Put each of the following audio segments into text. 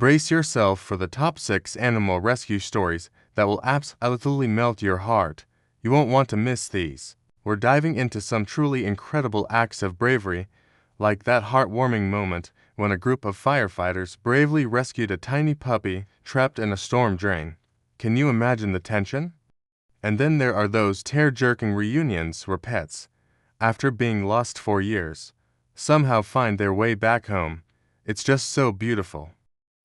Brace yourself for the top 6 animal rescue stories that will absolutely melt your heart. You won't want to miss these. We're diving into some truly incredible acts of bravery, like that heartwarming moment when a group of firefighters bravely rescued a tiny puppy trapped in a storm drain. Can you imagine the tension? And then there are those tear-jerking reunions where pets, after being lost for years, somehow find their way back home. It's just so beautiful.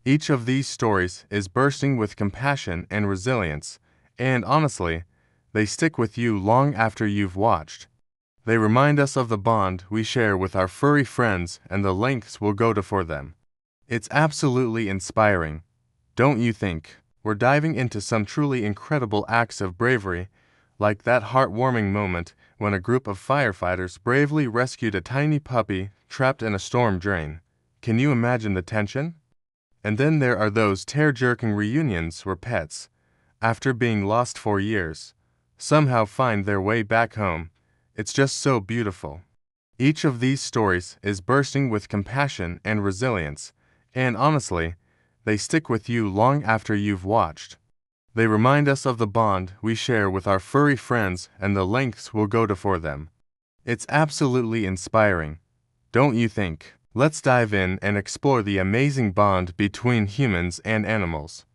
Each of these stories is bursting with compassion and resilience, and honestly, they stick with you long after you've watched. They remind us of the bond we share with our furry friends and the lengths we'll go to for them. It's absolutely inspiring, don't you think? We're diving into some truly incredible acts of bravery, like that heartwarming moment when a group of firefighters bravely rescued a tiny puppy trapped in a storm drain. Can you imagine the tension? And then there are those tear-jerking reunions where pets, after being lost for years, somehow find their way back home. It's just so beautiful. Each of these stories is bursting with compassion and resilience, and honestly, they stick with you long after you've watched. They remind us of the bond we share with our furry friends and the lengths we'll go to for them. It's absolutely inspiring, don't you think? Let's dive in and explore the amazing bond between humans and animals.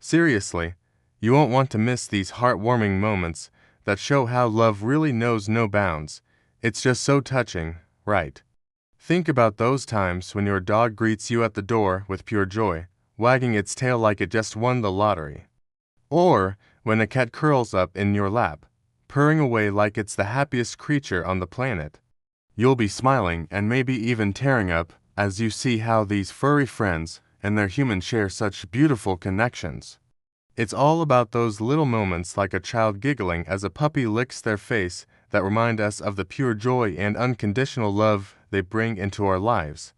Seriously, you won't want to miss these heartwarming moments that show how love really knows no bounds. It's just so touching, right? Think about those times when your dog greets you at the door with pure joy, wagging its tail like it just won the lottery. Or when a cat curls up in your lap, purring away like it's the happiest creature on the planet. You'll be smiling and maybe even tearing up as you see how these furry friends and their humans share such beautiful connections. It's all about those little moments like a child giggling as a puppy licks their face that remind us of the pure joy and unconditional love they bring into our lives.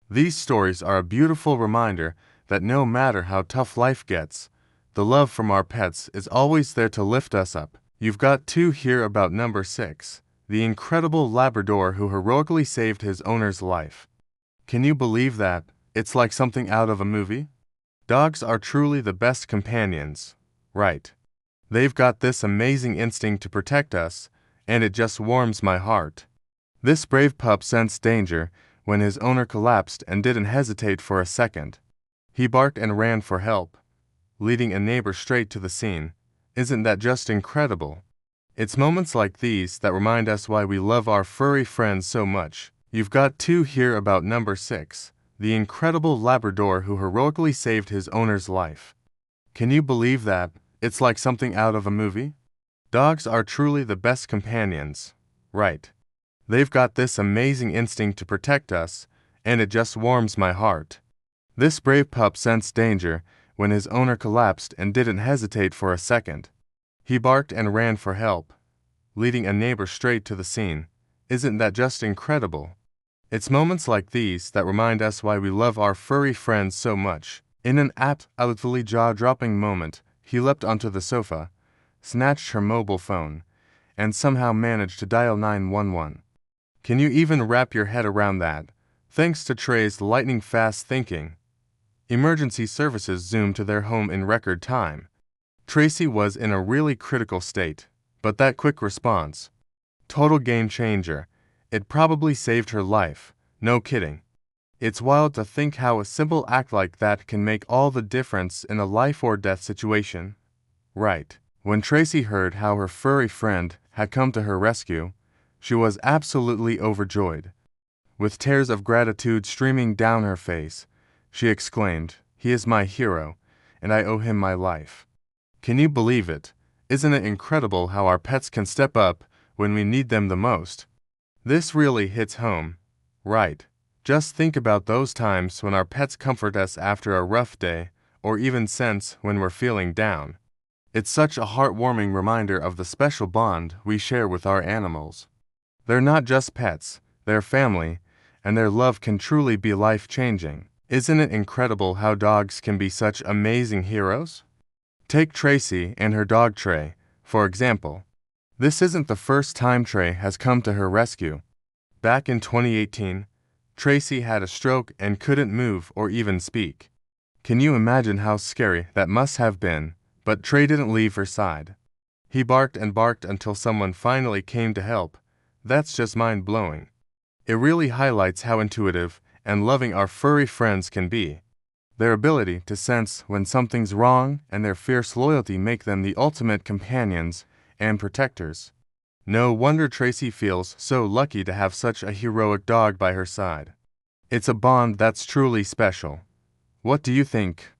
These stories are a beautiful reminder that no matter how tough life gets, the love from our pets is always there to lift us up. You've got to hear about number 6, the incredible Labrador who heroically saved his owner's life. Can you believe that? It's like something out of a movie. Dogs are truly the best companions, right? They've got this amazing instinct to protect us, and it just warms my heart. This brave pup sensed danger when his owner collapsed and didn't hesitate for a second. He barked and ran for help, leading a neighbor straight to the scene. Isn't that just incredible? It's moments like these that remind us why we love our furry friends so much. You've got to hear about number 6, the incredible Labrador who heroically saved his owner's life. Can you believe that? It's like something out of a movie. Dogs are truly the best companions, right? They've got this amazing instinct to protect us, and it just warms my heart. This brave pup sensed danger when his owner collapsed and didn't hesitate for a second. He barked and ran for help, leading a neighbor straight to the scene. Isn't that just incredible? It's moments like these that remind us why we love our furry friends so much. In an absolutely jaw-dropping moment, he leapt onto the sofa, snatched her mobile phone, and somehow managed to dial 911. Can you even wrap your head around that? Thanks to Trey's lightning-fast thinking, emergency services zoomed to their home in record time. Tracy was in a really critical state, but that quick response, total game changer. It probably saved her life, no kidding. It's wild to think how a simple act like that can make all the difference in a life or death situation. Right. When Tracy heard how her furry friend had come to her rescue, she was absolutely overjoyed. With tears of gratitude streaming down her face, she exclaimed, "He is my hero, and I owe him my life." Can you believe it? Isn't it incredible how our pets can step up when we need them the most? This really hits home, right? Just think about those times when our pets comfort us after a rough day, or even sense when we're feeling down. It's such a heartwarming reminder of the special bond we share with our animals. They're not just pets, they're family, and their love can truly be life-changing. Isn't it incredible how dogs can be such amazing heroes? Take Tracy and her dog Trey, for example. This isn't the first time Trey has come to her rescue. Back in 2018, Tracy had a stroke and couldn't move or even speak. Can you imagine how scary that must have been? But Trey didn't leave her side. He barked and barked until someone finally came to help. That's just mind-blowing. It really highlights how intuitive and loving our furry friends can be. Their ability to sense when something's wrong and their fierce loyalty make them the ultimate companions and protectors. No wonder Tracy feels so lucky to have such a heroic dog by her side. It's a bond that's truly special. What do you think?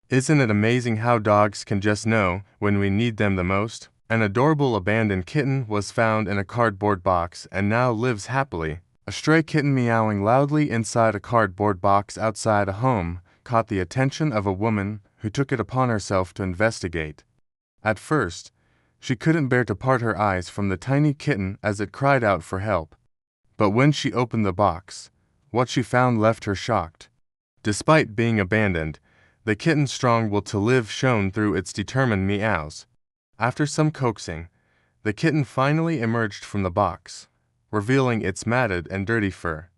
Isn't it amazing how dogs can just know when we need them the most? An adorable abandoned kitten was found in a cardboard box and now lives happily. A stray kitten meowing loudly inside a cardboard box outside a home caught the attention of a woman who took it upon herself to investigate. At first, she couldn't bear to part her eyes from the tiny kitten as it cried out for help. But when she opened the box, what she found left her shocked. Despite being abandoned, the kitten's strong will to live shone through its determined meows. After some coaxing, the kitten finally emerged from the box, revealing its matted and dirty fur.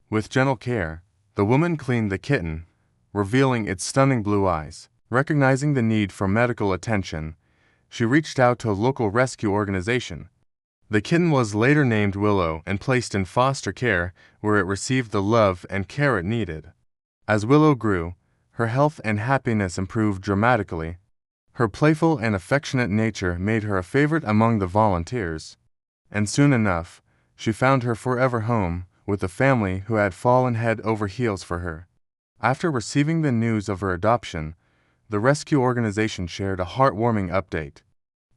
With gentle care, the woman cleaned the kitten, revealing its stunning blue eyes. Recognizing the need for medical attention, she reached out to a local rescue organization. The kitten was later named Willow and placed in foster care, where it received the love and care it needed. As Willow grew, her health and happiness improved dramatically. Her playful and affectionate nature made her a favorite among the volunteers. And soon enough, she found her forever home with a family who had fallen head over heels for her. After receiving the news of her adoption, the rescue organization shared a heartwarming update.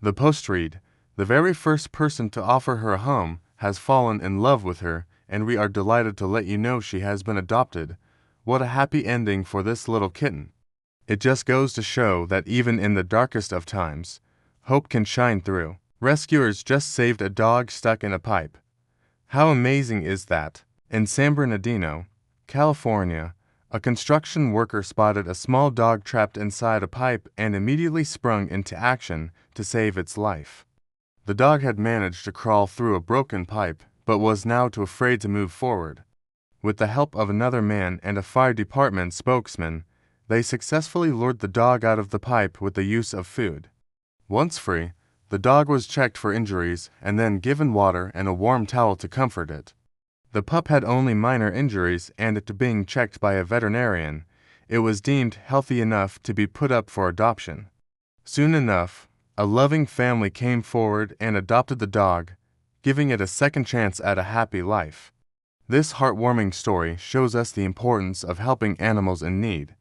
The post read, "The very first person to offer her a home has fallen in love with her, and we are delighted to let you know she has been adopted. What a happy ending for this little kitten." It just goes to show that even in the darkest of times, hope can shine through. Rescuers just saved a dog stuck in a pipe. How amazing is that? In San Bernardino, California, a construction worker spotted a small dog trapped inside a pipe and immediately sprung into action to save its life. The dog had managed to crawl through a broken pipe, but was now too afraid to move forward. With the help of another man and a fire department spokesman, they successfully lured the dog out of the pipe with the use of food. Once free, the dog was checked for injuries and then given water and a warm towel to comfort it. The pup had only minor injuries, and after being checked by a veterinarian, it was deemed healthy enough to be put up for adoption. Soon enough, a loving family came forward and adopted the dog, giving it a second chance at a happy life. This heartwarming story shows us the importance of helping animals in need.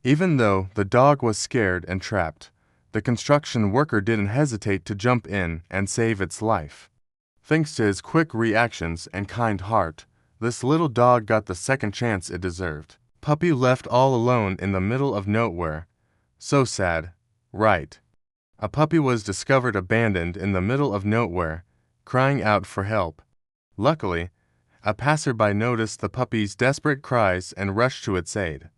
Even though the dog was scared and trapped, the construction worker didn't hesitate to jump in and save its life. Thanks to his quick reactions and kind heart, this little dog got the second chance it deserved. Puppy left all alone in the middle of nowhere. So sad, right? A puppy was discovered abandoned in the middle of nowhere, crying out for help. Luckily, a passerby noticed the puppy's desperate cries and rushed to its aid.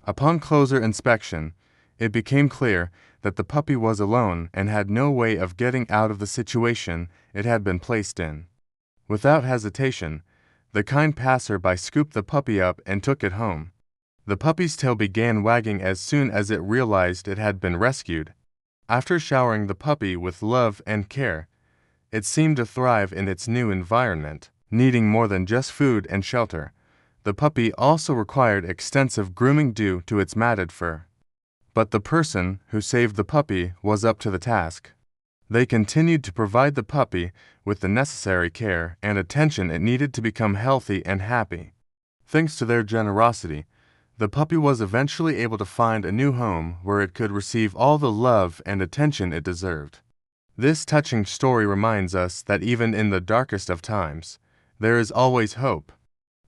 Upon closer inspection, it became clear that the puppy was alone and had no way of getting out of the situation it had been placed in. Without hesitation, the kind passerby scooped the puppy up and took it home. The puppy's tail began wagging as soon as it realized it had been rescued. After showering the puppy with love and care, it seemed to thrive in its new environment. Needing more than just food and shelter, the puppy also required extensive grooming due to its matted fur. But the person who saved the puppy was up to the task. They continued to provide the puppy with the necessary care and attention it needed to become healthy and happy. Thanks to their generosity, the puppy was eventually able to find a new home where it could receive all the love and attention it deserved. This touching story reminds us that even in the darkest of times, there is always hope.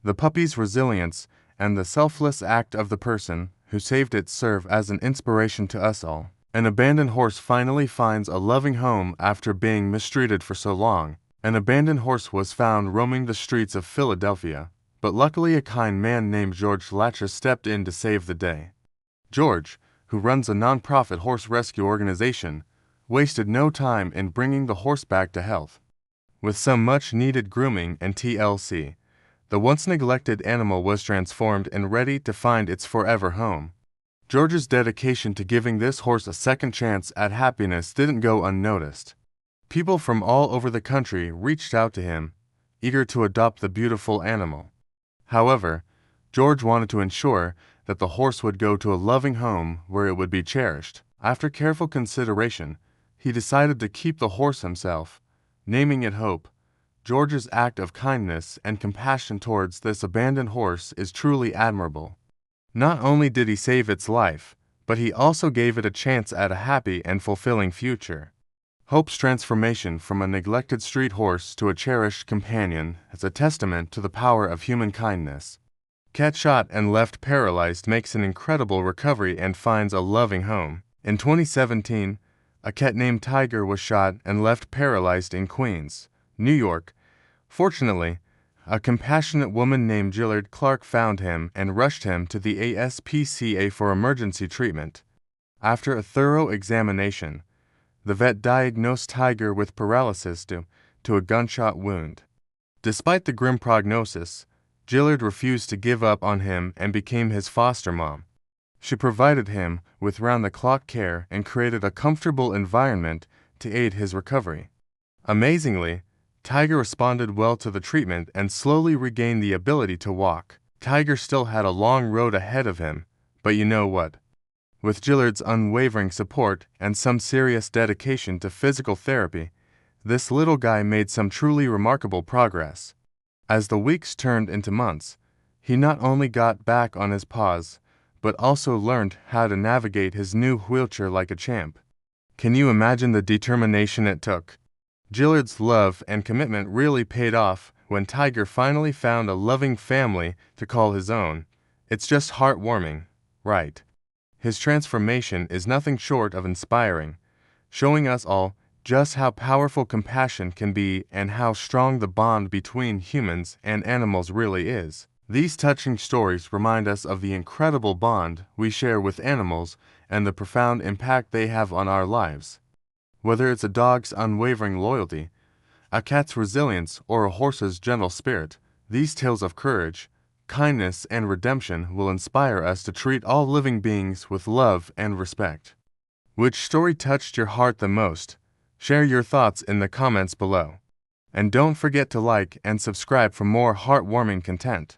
The puppy's resilience and the selfless act of the person who saved it serve as an inspiration to us all. An abandoned horse finally finds a loving home after being mistreated for so long. An abandoned horse was found roaming the streets of Philadelphia, but luckily a kind man named George Latcher stepped in to save the day. George, who runs a non-profit horse rescue organization, wasted no time in bringing the horse back to health. With some much-needed grooming and TLC, the once neglected animal was transformed and ready to find its forever home. George's dedication to giving this horse a second chance at happiness didn't go unnoticed. People from all over the country reached out to him, eager to adopt the beautiful animal. However, George wanted to ensure that the horse would go to a loving home where it would be cherished. After careful consideration, he decided to keep the horse himself, naming it Hope. George's act of kindness and compassion towards this abandoned horse is truly admirable. Not only did he save its life, but he also gave it a chance at a happy and fulfilling future. Hope's transformation from a neglected street horse to a cherished companion is a testament to the power of human kindness. Cat shot and left paralyzed makes an incredible recovery and finds a loving home. In 2017, a cat named Tiger was shot and left paralyzed in Queens, New York. Fortunately, a compassionate woman named Gillard Clark found him and rushed him to the ASPCA for emergency treatment. After a thorough examination, the vet diagnosed Tiger with paralysis due to a gunshot wound. Despite the grim prognosis, Gillard refused to give up on him and became his foster mom. She provided him with round-the-clock care and created a comfortable environment to aid his recovery. Amazingly, Tiger responded well to the treatment and slowly regained the ability to walk. Tiger still had a long road ahead of him, but you know what? With Gillard's unwavering support and some serious dedication to physical therapy, this little guy made some truly remarkable progress. As the weeks turned into months, he not only got back on his paws, but also learned how to navigate his new wheelchair like a champ. Can you imagine the determination it took? Gillard's love and commitment really paid off when Tiger finally found a loving family to call his own. It's just heartwarming, right? His transformation is nothing short of inspiring, showing us all just how powerful compassion can be and how strong the bond between humans and animals really is. These touching stories remind us of the incredible bond we share with animals and the profound impact they have on our lives. Whether it's a dog's unwavering loyalty, a cat's resilience, or a horse's gentle spirit, these tales of courage, kindness, and redemption will inspire us to treat all living beings with love and respect. Which story touched your heart the most? Share your thoughts in the comments below. And don't forget to like and subscribe for more heartwarming content.